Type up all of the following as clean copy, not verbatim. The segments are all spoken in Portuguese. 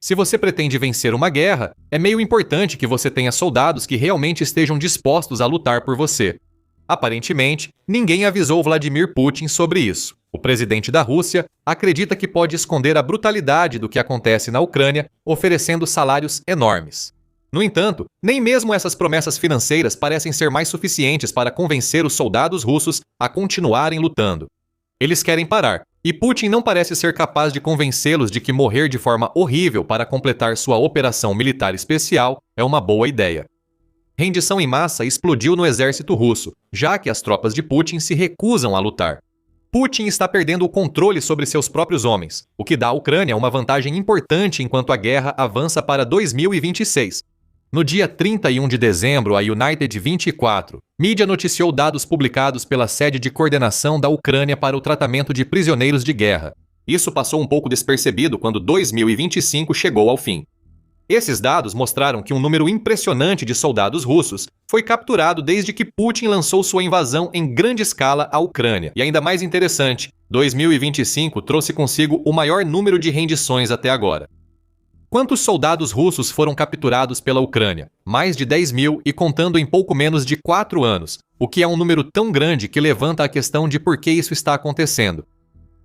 Se você pretende vencer uma guerra, é meio importante que você tenha soldados que realmente estejam dispostos a lutar por você. Aparentemente, ninguém avisou Vladimir Putin sobre isso. O presidente da Rússia acredita que pode esconder a brutalidade do que acontece na Ucrânia, oferecendo salários enormes. No entanto, nem mesmo essas promessas financeiras parecem ser mais suficientes para convencer os soldados russos a continuarem lutando. Eles querem parar, e Putin não parece ser capaz de convencê-los de que morrer de forma horrível para completar sua operação militar especial é uma boa ideia. Rendição em massa explodiu no exército russo, já que as tropas de Putin se recusam a lutar. Putin está perdendo o controle sobre seus próprios homens, o que dá à Ucrânia uma vantagem importante enquanto a guerra avança para 2026. No dia 31 de dezembro, a United 24, mídia noticiou dados publicados pela sede de coordenação da Ucrânia para o tratamento de prisioneiros de guerra. Isso passou um pouco despercebido quando 2025 chegou ao fim. Esses dados mostraram que um número impressionante de soldados russos foi capturado desde que Putin lançou sua invasão em grande escala à Ucrânia. E ainda mais interessante, 2025 trouxe consigo o maior número de rendições até agora. Quantos soldados russos foram capturados pela Ucrânia? Mais de 10 mil e contando em pouco menos de 4 anos, o que é um número tão grande que levanta a questão de por que isso está acontecendo.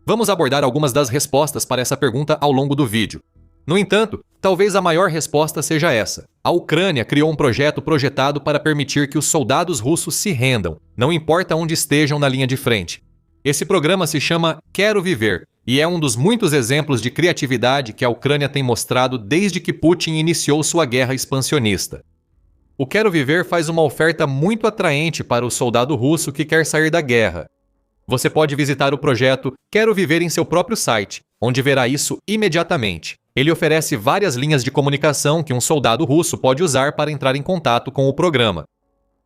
Vamos abordar algumas das respostas para essa pergunta ao longo do vídeo. No entanto, talvez a maior resposta seja essa. A Ucrânia criou um projeto projetado para permitir que os soldados russos se rendam, não importa onde estejam na linha de frente. Esse programa se chama Quero Viver e é um dos muitos exemplos de criatividade que a Ucrânia tem mostrado desde que Putin iniciou sua guerra expansionista. O Quero Viver faz uma oferta muito atraente para o soldado russo que quer sair da guerra. Você pode visitar o projeto Quero Viver em seu próprio site, onde verá isso imediatamente. Ele oferece várias linhas de comunicação que um soldado russo pode usar para entrar em contato com o programa.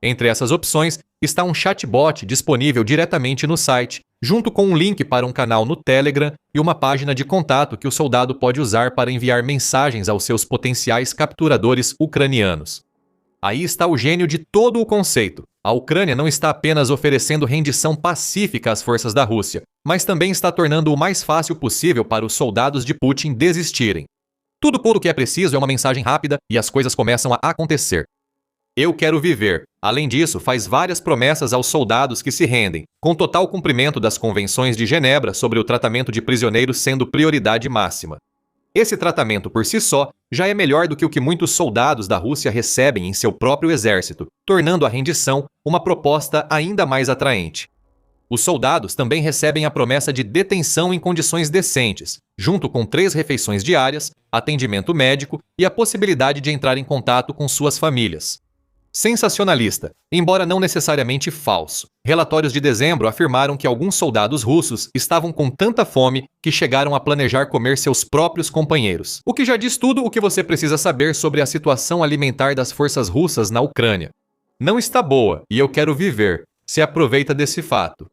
Entre essas opções está um chatbot disponível diretamente no site, junto com um link para um canal no Telegram e uma página de contato que o soldado pode usar para enviar mensagens aos seus potenciais capturadores ucranianos. Aí está o gênio de todo o conceito. A Ucrânia não está apenas oferecendo rendição pacífica às forças da Rússia, mas também está tornando o mais fácil possível para os soldados de Putin desistirem. Tudo o que é preciso é uma mensagem rápida e as coisas começam a acontecer. Eu quero viver. Além disso, faz várias promessas aos soldados que se rendem, com total cumprimento das convenções de Genebra sobre o tratamento de prisioneiros sendo prioridade máxima. Esse tratamento por si só já é melhor do que o que muitos soldados da Rússia recebem em seu próprio exército, tornando a rendição uma proposta ainda mais atraente. Os soldados também recebem a promessa de detenção em condições decentes, junto com 3 refeições diárias, atendimento médico e a possibilidade de entrar em contato com suas famílias. Sensacionalista, embora não necessariamente falso. Relatórios de dezembro afirmaram que alguns soldados russos estavam com tanta fome que chegaram a planejar comer seus próprios companheiros. O que já diz tudo o que você precisa saber sobre a situação alimentar das forças russas na Ucrânia. Não está boa e eu quero viver. Se aproveita desse fato.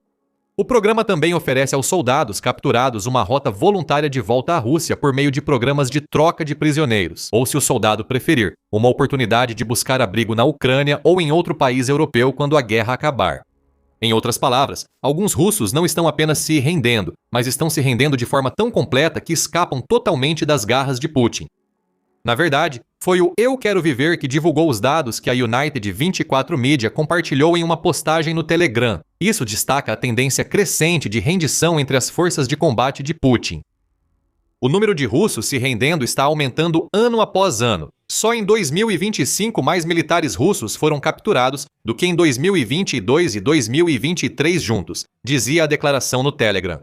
O programa também oferece aos soldados capturados uma rota voluntária de volta à Rússia por meio de programas de troca de prisioneiros, ou, se o soldado preferir, uma oportunidade de buscar abrigo na Ucrânia ou em outro país europeu quando a guerra acabar. Em outras palavras, alguns russos não estão apenas se rendendo, mas estão se rendendo de forma tão completa que escapam totalmente das garras de Putin. Na verdade, foi o Eu Quero Viver que divulgou os dados que a United 24 Media compartilhou em uma postagem no Telegram. Isso destaca a tendência crescente de rendição entre as forças de combate de Putin. O número de russos se rendendo está aumentando ano após ano. Só em 2025 mais militares russos foram capturados do que em 2022 e 2023 juntos, dizia a declaração no Telegram.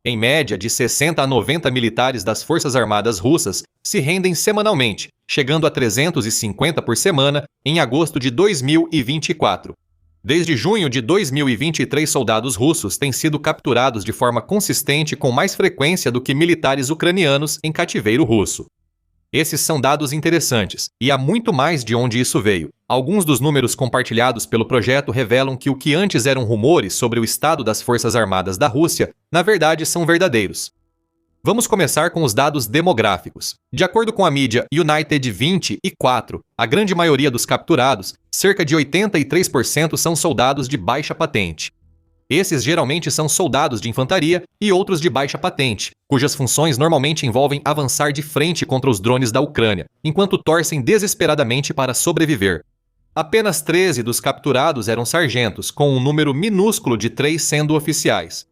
Em média, de 60 a 90 militares das Forças Armadas Russas se rendem semanalmente, chegando a 350 por semana em agosto de 2024. Desde junho de 2023, soldados russos têm sido capturados de forma consistente com mais frequência do que militares ucranianos em cativeiro russo. Esses são dados interessantes, e há muito mais de onde isso veio. Alguns dos números compartilhados pelo projeto revelam que o que antes eram rumores sobre o estado das Forças Armadas da Rússia, na verdade são verdadeiros. Vamos começar com os dados demográficos. De acordo com a mídia United 24, a grande maioria dos capturados, cerca de 83% são soldados de baixa patente. Esses geralmente são soldados de infantaria e outros de baixa patente, cujas funções normalmente envolvem avançar de frente contra os drones da Ucrânia, enquanto torcem desesperadamente para sobreviver. Apenas 13 dos capturados eram sargentos, com um número minúsculo de 3 sendo oficiais.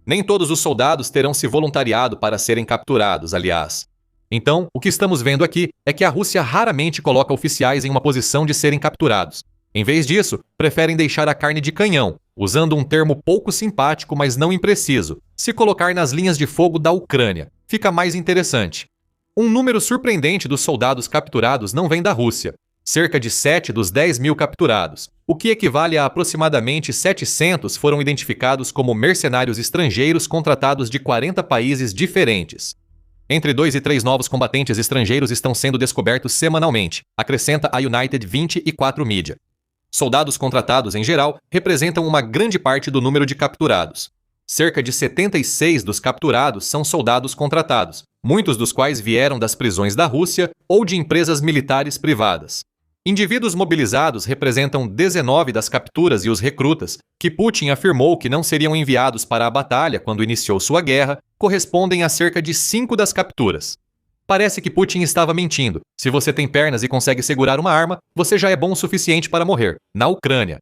Nem todos os soldados terão se voluntariado para serem capturados, aliás. Então, o que estamos vendo aqui é que a Rússia raramente coloca oficiais em uma posição de serem capturados. Em vez disso, preferem deixar a carne de canhão, usando um termo pouco simpático, mas não impreciso, se colocar nas linhas de fogo da Ucrânia. Fica mais interessante. Um número surpreendente dos soldados capturados não vem da Rússia. Cerca de 7 dos 10 mil capturados, o que equivale a aproximadamente 700 foram identificados como mercenários estrangeiros contratados de 40 países diferentes. Entre 2 e 3 novos combatentes estrangeiros estão sendo descobertos semanalmente, acrescenta a United 24 Media. Soldados contratados, em geral, representam uma grande parte do número de capturados. Cerca de 76 dos capturados são soldados contratados, muitos dos quais vieram das prisões da Rússia ou de empresas militares privadas. Indivíduos mobilizados representam 19 das capturas e os recrutas, que Putin afirmou que não seriam enviados para a batalha quando iniciou sua guerra, correspondem a cerca de 5 das capturas. Parece que Putin estava mentindo. Se você tem pernas e consegue segurar uma arma, você já é bom o suficiente para morrer, na Ucrânia.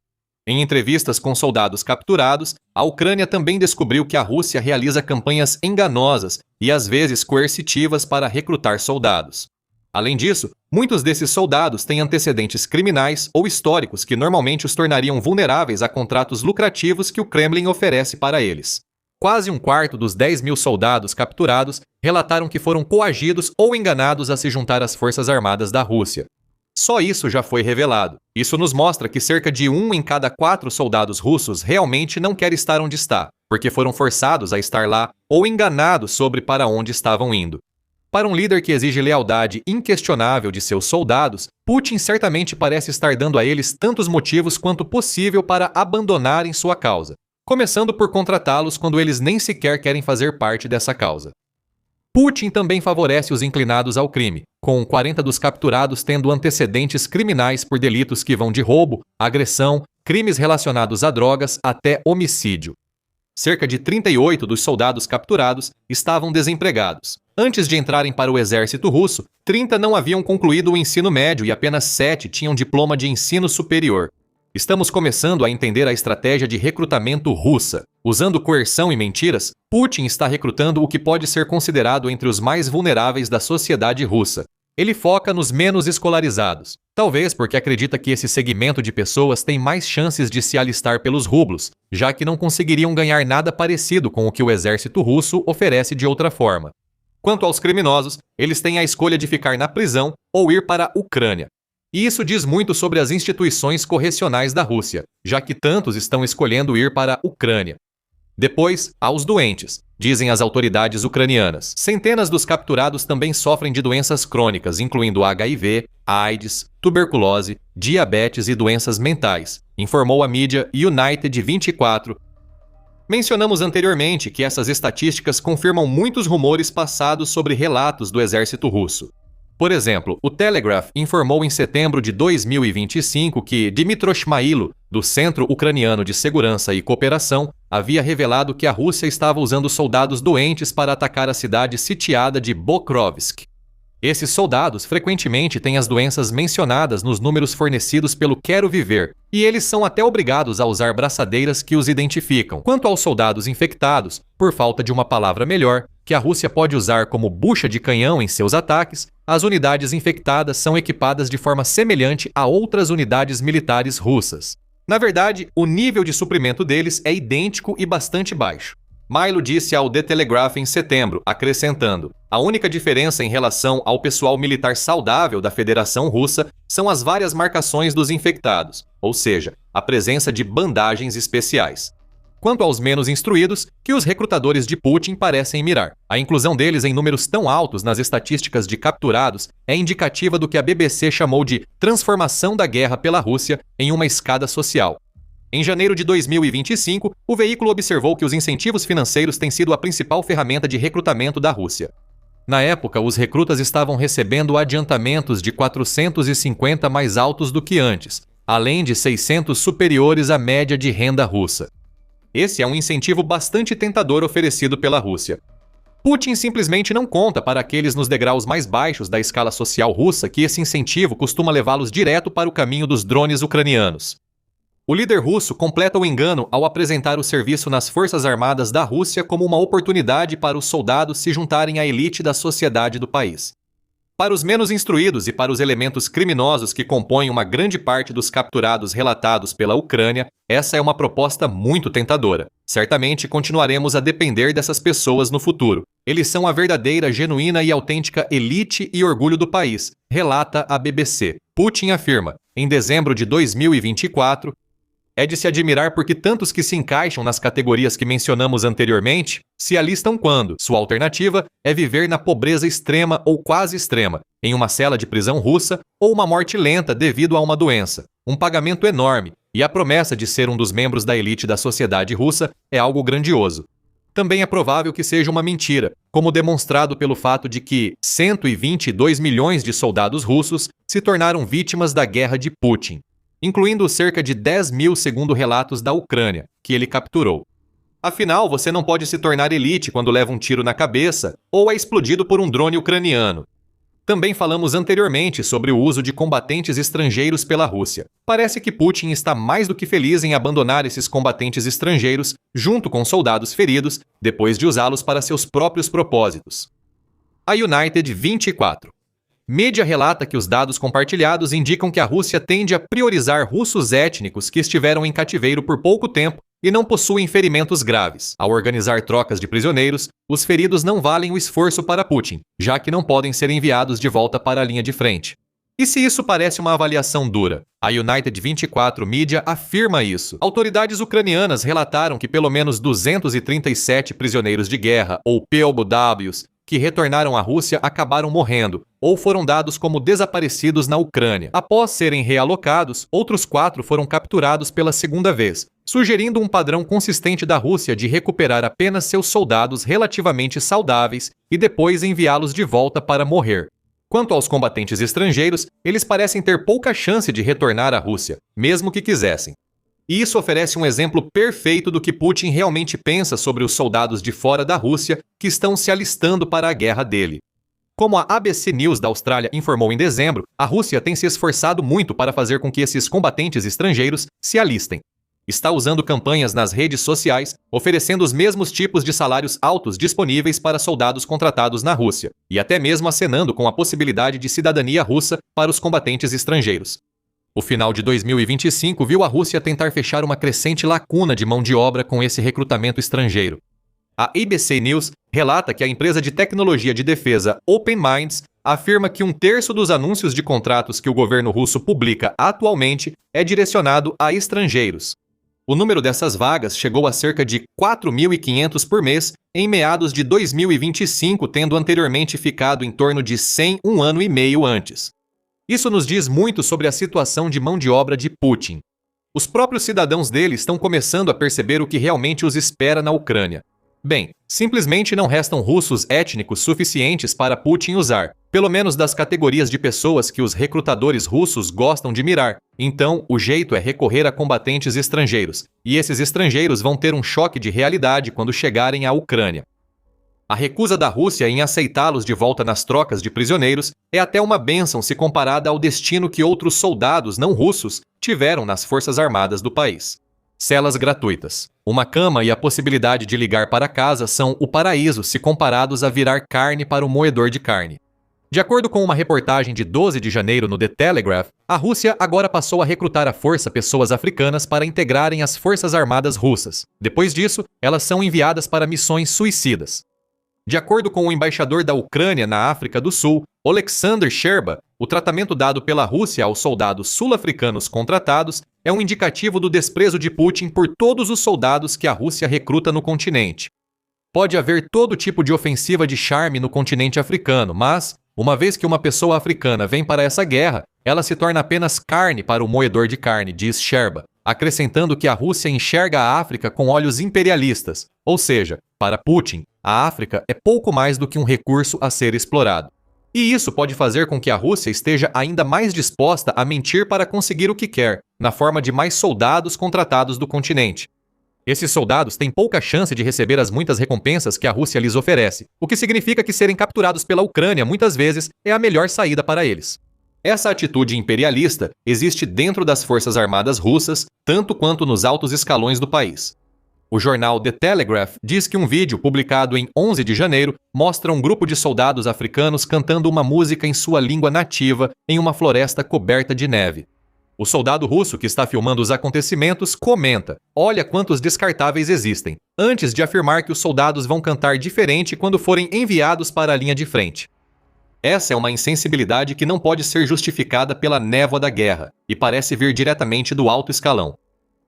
Em entrevistas com soldados capturados, a Ucrânia também descobriu que a Rússia realiza campanhas enganosas e às vezes coercitivas para recrutar soldados. Além disso, muitos desses soldados têm antecedentes criminais ou históricos que normalmente os tornariam vulneráveis a contratos lucrativos que o Kremlin oferece para eles. Quase um quarto dos 10 mil soldados capturados relataram que foram coagidos ou enganados a se juntar às forças armadas da Rússia. Só isso já foi revelado. Isso nos mostra que cerca de 1 em cada 4 soldados russos realmente não quer estar onde está, porque foram forçados a estar lá ou enganados sobre para onde estavam indo. Para um líder que exige lealdade inquestionável de seus soldados, Putin certamente parece estar dando a eles tantos motivos quanto possível para abandonarem sua causa, começando por contratá-los quando eles nem sequer querem fazer parte dessa causa. Putin também favorece os inclinados ao crime, com 40 dos capturados tendo antecedentes criminais por delitos que vão de roubo, agressão, crimes relacionados a drogas até homicídio. Cerca de 38 dos soldados capturados estavam desempregados. Antes de entrarem para o exército russo, 30 não haviam concluído o ensino médio e apenas 7 tinham diploma de ensino superior. Estamos começando a entender a estratégia de recrutamento russa. Usando coerção e mentiras, Putin está recrutando o que pode ser considerado entre os mais vulneráveis da sociedade russa. Ele foca nos menos escolarizados, talvez porque acredita que esse segmento de pessoas tem mais chances de se alistar pelos rublos, já que não conseguiriam ganhar nada parecido com o que o exército russo oferece de outra forma. Quanto aos criminosos, eles têm a escolha de ficar na prisão ou ir para a Ucrânia. E isso diz muito sobre as instituições correcionais da Rússia, já que tantos estão escolhendo ir para a Ucrânia. Depois, há os doentes, dizem as autoridades ucranianas. Centenas dos capturados também sofrem de doenças crônicas, incluindo HIV, AIDS, tuberculose, diabetes e doenças mentais, informou a mídia United 24. Mencionamos anteriormente que essas estatísticas confirmam muitos rumores passados sobre relatos do exército russo. Por exemplo, o Telegraph informou em setembro de 2025 que Dmytro Shmailo, do Centro Ucraniano de Segurança e Cooperação, havia revelado que a Rússia estava usando soldados doentes para atacar a cidade sitiada de Pokrovsk. Esses soldados frequentemente têm as doenças mencionadas nos números fornecidos pelo Quero Viver, e eles são até obrigados a usar braçadeiras que os identificam. Quanto aos soldados infectados, por falta de uma palavra melhor, que a Rússia pode usar como bucha de canhão em seus ataques, as unidades infectadas são equipadas de forma semelhante a outras unidades militares russas. Na verdade, o nível de suprimento deles é idêntico e bastante baixo. Milo disse ao The Telegraph em setembro, acrescentando: a única diferença em relação ao pessoal militar saudável da Federação Russa são as várias marcações dos infectados, ou seja, a presença de bandagens especiais. Quanto aos menos instruídos, que os recrutadores de Putin parecem mirar. A inclusão deles em números tão altos nas estatísticas de capturados é indicativa do que a BBC chamou de transformação da guerra pela Rússia em uma escada social. Em janeiro de 2025, o veículo observou que os incentivos financeiros têm sido a principal ferramenta de recrutamento da Rússia. Na época, os recrutas estavam recebendo adiantamentos de 450 mais altos do que antes, além de 600 superiores à média de renda russa. Esse é um incentivo bastante tentador oferecido pela Rússia. Putin simplesmente não conta para aqueles nos degraus mais baixos da escala social russa que esse incentivo costuma levá-los direto para o caminho dos drones ucranianos. O líder russo completa o engano ao apresentar o serviço nas Forças Armadas da Rússia como uma oportunidade para os soldados se juntarem à elite da sociedade do país. Para os menos instruídos e para os elementos criminosos que compõem uma grande parte dos capturados relatados pela Ucrânia, essa é uma proposta muito tentadora. Certamente continuaremos a depender dessas pessoas no futuro. Eles são a verdadeira, genuína e autêntica elite e orgulho do país, relata a BBC. Putin afirma, em dezembro de 2024, é de se admirar porque tantos que se encaixam nas categorias que mencionamos anteriormente se alistam quando sua alternativa é viver na pobreza extrema ou quase extrema, em uma cela de prisão russa ou uma morte lenta devido a uma doença. Um pagamento enorme, e a promessa de ser um dos membros da elite da sociedade russa é algo grandioso. Também é provável que seja uma mentira, como demonstrado pelo fato de que 122 milhões de soldados russos se tornaram vítimas da guerra de Putin, incluindo cerca de 10 mil segundo relatos da Ucrânia, que ele capturou. Afinal, você não pode se tornar elite quando leva um tiro na cabeça ou é explodido por um drone ucraniano. Também falamos anteriormente sobre o uso de combatentes estrangeiros pela Rússia. Parece que Putin está mais do que feliz em abandonar esses combatentes estrangeiros junto com soldados feridos, depois de usá-los para seus próprios propósitos. A United 24. Mídia relata que os dados compartilhados indicam que a Rússia tende a priorizar russos étnicos que estiveram em cativeiro por pouco tempo e não possuem ferimentos graves. Ao organizar trocas de prisioneiros, os feridos não valem o esforço para Putin, já que não podem ser enviados de volta para a linha de frente. E se isso parece uma avaliação dura? A United 24 Mídia afirma isso. Autoridades ucranianas relataram que pelo menos 237 prisioneiros de guerra, ou POWs, que retornaram à Rússia acabaram morrendo ou foram dados como desaparecidos na Ucrânia. Após serem realocados, outros 4 foram capturados pela segunda vez, sugerindo um padrão consistente da Rússia de recuperar apenas seus soldados relativamente saudáveis e depois enviá-los de volta para morrer. Quanto aos combatentes estrangeiros, eles parecem ter pouca chance de retornar à Rússia, mesmo que quisessem. E isso oferece um exemplo perfeito do que Putin realmente pensa sobre os soldados de fora da Rússia que estão se alistando para a guerra dele. Como a ABC News da Austrália informou em dezembro, a Rússia tem se esforçado muito para fazer com que esses combatentes estrangeiros se alistem. Está usando campanhas nas redes sociais, oferecendo os mesmos tipos de salários altos disponíveis para soldados contratados na Rússia, e até mesmo acenando com a possibilidade de cidadania russa para os combatentes estrangeiros. O final de 2025 viu a Rússia tentar fechar uma crescente lacuna de mão de obra com esse recrutamento estrangeiro. A ABC News relata que a empresa de tecnologia de defesa Open Minds afirma que 1/3 dos anúncios de contratos que o governo russo publica atualmente é direcionado a estrangeiros. O número dessas vagas chegou a cerca de 4.500 por mês em meados de 2025, tendo anteriormente ficado em torno de 100 um ano e meio antes. Isso nos diz muito sobre a situação de mão de obra de Putin. Os próprios cidadãos dele estão começando a perceber o que realmente os espera na Ucrânia. Bem, simplesmente não restam russos étnicos suficientes para Putin usar, pelo menos das categorias de pessoas que os recrutadores russos gostam de mirar. Então, o jeito é recorrer a combatentes estrangeiros, e esses estrangeiros vão ter um choque de realidade quando chegarem à Ucrânia. A recusa da Rússia em aceitá-los de volta nas trocas de prisioneiros é até uma bênção se comparada ao destino que outros soldados não russos tiveram nas Forças Armadas do país. Celas gratuitas. Uma cama e a possibilidade de ligar para casa são o paraíso se comparados a virar carne para o moedor de carne. De acordo com uma reportagem de 12 de janeiro no The Telegraph, a Rússia agora passou a recrutar à força pessoas africanas para integrarem as Forças Armadas russas. Depois disso, elas são enviadas para missões suicidas. De acordo com o embaixador da Ucrânia na África do Sul, Oleksandr Sherba, o tratamento dado pela Rússia aos soldados sul-africanos contratados é um indicativo do desprezo de Putin por todos os soldados que a Rússia recruta no continente. Pode haver todo tipo de ofensiva de charme no continente africano, mas, uma vez que uma pessoa africana vem para essa guerra, ela se torna apenas carne para o moedor de carne, diz Sherba, acrescentando que a Rússia enxerga a África com olhos imperialistas, ou seja, para Putin, a África é pouco mais do que um recurso a ser explorado. E isso pode fazer com que a Rússia esteja ainda mais disposta a mentir para conseguir o que quer, na forma de mais soldados contratados do continente. Esses soldados têm pouca chance de receber as muitas recompensas que a Rússia lhes oferece, o que significa que serem capturados pela Ucrânia muitas vezes é a melhor saída para eles. Essa atitude imperialista existe dentro das forças armadas russas, tanto quanto nos altos escalões do país. O jornal The Telegraph diz que um vídeo publicado em 11 de janeiro mostra um grupo de soldados africanos cantando uma música em sua língua nativa em uma floresta coberta de neve. O soldado russo que está filmando os acontecimentos comenta: "Olha quantos descartáveis existem", antes de afirmar que os soldados vão cantar diferente quando forem enviados para a linha de frente. Essa é uma insensibilidade que não pode ser justificada pela névoa da guerra e parece vir diretamente do alto escalão.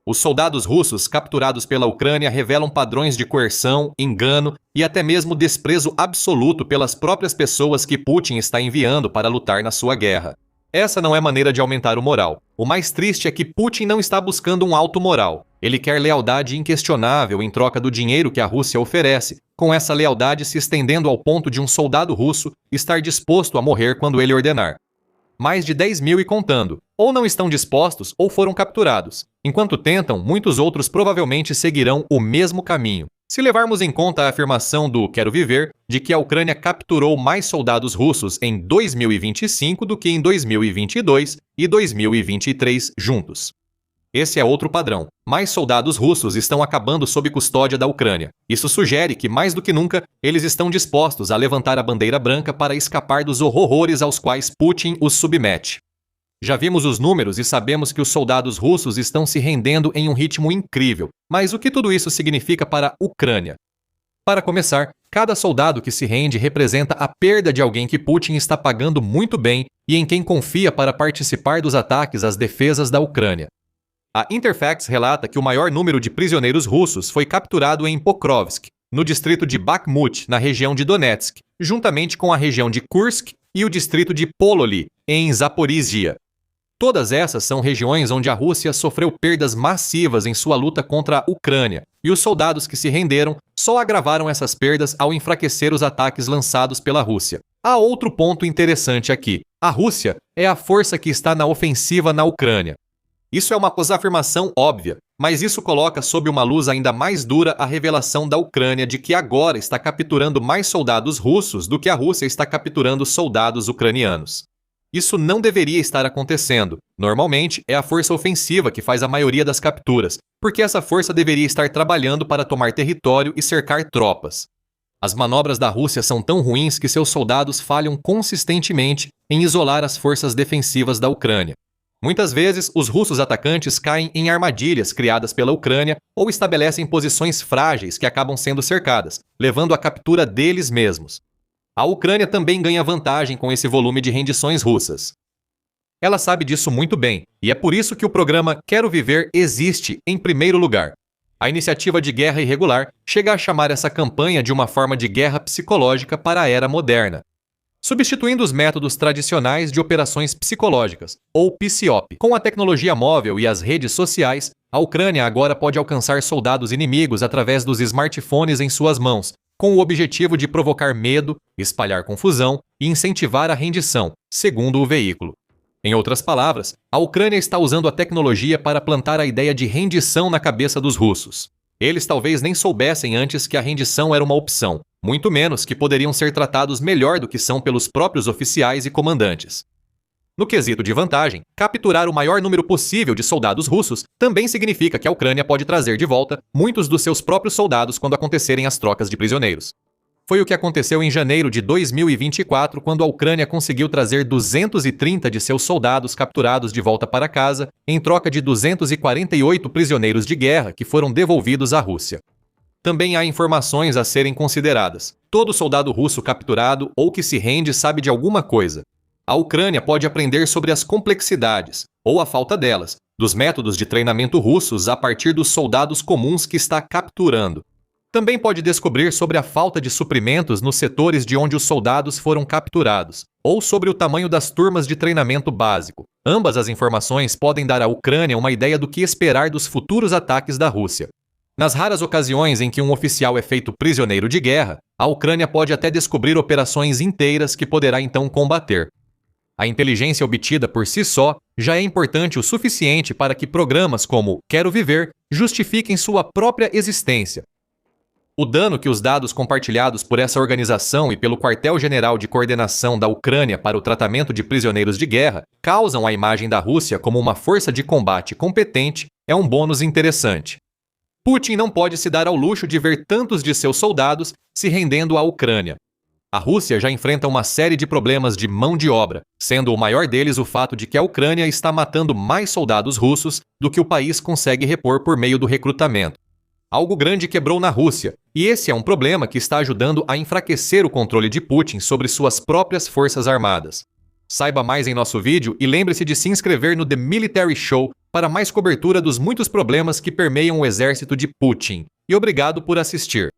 Os soldados russos capturados pela Ucrânia revelam padrões de coerção, engano e até mesmo desprezo absoluto pelas próprias pessoas que Putin está enviando para lutar na sua guerra. Essa não é maneira de aumentar o moral. O mais triste é que Putin não está buscando um alto moral. Ele quer lealdade inquestionável em troca do dinheiro que a Rússia oferece, com essa lealdade se estendendo ao ponto de um soldado russo estar disposto a morrer quando ele ordenar. Mais de 10 mil e contando, ou não estão dispostos ou foram capturados. Enquanto tentam, muitos outros provavelmente seguirão o mesmo caminho. Se levarmos em conta a afirmação do Quero Viver de que a Ucrânia capturou mais soldados russos em 2025 do que em 2022 e 2023 juntos. Esse é outro padrão. Mais soldados russos estão acabando sob custódia da Ucrânia. Isso sugere que, mais do que nunca, eles estão dispostos a levantar a bandeira branca para escapar dos horrores aos quais Putin os submete. Já vimos os números e sabemos que os soldados russos estão se rendendo em um ritmo incrível. Mas o que tudo isso significa para a Ucrânia? Para começar, cada soldado que se rende representa a perda de alguém que Putin está pagando muito bem e em quem confia para participar dos ataques às defesas da Ucrânia. A Interfax relata que o maior número de prisioneiros russos foi capturado em Pokrovsk, no distrito de Bakhmut, na região de Donetsk, juntamente com a região de Kursk e o distrito de Pololi, em Zaporizhia. Todas essas são regiões onde a Rússia sofreu perdas massivas em sua luta contra a Ucrânia, e os soldados que se renderam só agravaram essas perdas ao enfraquecer os ataques lançados pela Rússia. Há outro ponto interessante aqui. A Rússia é a força que está na ofensiva na Ucrânia. Isso é uma afirmação óbvia, mas isso coloca sob uma luz ainda mais dura a revelação da Ucrânia de que agora está capturando mais soldados russos do que a Rússia está capturando soldados ucranianos. Isso não deveria estar acontecendo. Normalmente, é a força ofensiva que faz a maioria das capturas, porque essa força deveria estar trabalhando para tomar território e cercar tropas. As manobras da Rússia são tão ruins que seus soldados falham consistentemente em isolar as forças defensivas da Ucrânia. Muitas vezes, os russos atacantes caem em armadilhas criadas pela Ucrânia ou estabelecem posições frágeis que acabam sendo cercadas, levando à captura deles mesmos. A Ucrânia também ganha vantagem com esse volume de rendições russas. Ela sabe disso muito bem, e é por isso que o programa Quero Viver existe em primeiro lugar. A iniciativa de guerra irregular chega a chamar essa campanha de uma forma de guerra psicológica para a era moderna, substituindo os métodos tradicionais de operações psicológicas, ou PSYOP. Com a tecnologia móvel e as redes sociais, a Ucrânia agora pode alcançar soldados inimigos através dos smartphones em suas mãos, com o objetivo de provocar medo, espalhar confusão e incentivar a rendição, segundo o veículo. Em outras palavras, a Ucrânia está usando a tecnologia para plantar a ideia de rendição na cabeça dos russos. Eles talvez nem soubessem antes que a rendição era uma opção, muito menos que poderiam ser tratados melhor do que são pelos próprios oficiais e comandantes. No quesito de vantagem, capturar o maior número possível de soldados russos também significa que a Ucrânia pode trazer de volta muitos dos seus próprios soldados quando acontecerem as trocas de prisioneiros. Foi o que aconteceu em janeiro de 2024, quando a Ucrânia conseguiu trazer 230 de seus soldados capturados de volta para casa, em troca de 248 prisioneiros de guerra que foram devolvidos à Rússia. Também há informações a serem consideradas. Todo soldado russo capturado ou que se rende sabe de alguma coisa. A Ucrânia pode aprender sobre as complexidades, ou a falta delas, dos métodos de treinamento russos a partir dos soldados comuns que está capturando. Também pode descobrir sobre a falta de suprimentos nos setores de onde os soldados foram capturados, ou sobre o tamanho das turmas de treinamento básico. Ambas as informações podem dar à Ucrânia uma ideia do que esperar dos futuros ataques da Rússia. Nas raras ocasiões em que um oficial é feito prisioneiro de guerra, a Ucrânia pode até descobrir operações inteiras que poderá então combater. A inteligência obtida por si só já é importante o suficiente para que programas como Quero Viver justifiquem sua própria existência. O dano que os dados compartilhados por essa organização e pelo Quartel-General de Coordenação da Ucrânia para o tratamento de prisioneiros de guerra causam à imagem da Rússia como uma força de combate competente é um bônus interessante. Putin não pode se dar ao luxo de ver tantos de seus soldados se rendendo à Ucrânia. A Rússia já enfrenta uma série de problemas de mão de obra, sendo o maior deles o fato de que a Ucrânia está matando mais soldados russos do que o país consegue repor por meio do recrutamento. Algo grande quebrou na Rússia, e esse é um problema que está ajudando a enfraquecer o controle de Putin sobre suas próprias forças armadas. Saiba mais em nosso vídeo e lembre-se de se inscrever no The Military Show para mais cobertura dos muitos problemas que permeiam o exército de Putin. E obrigado por assistir.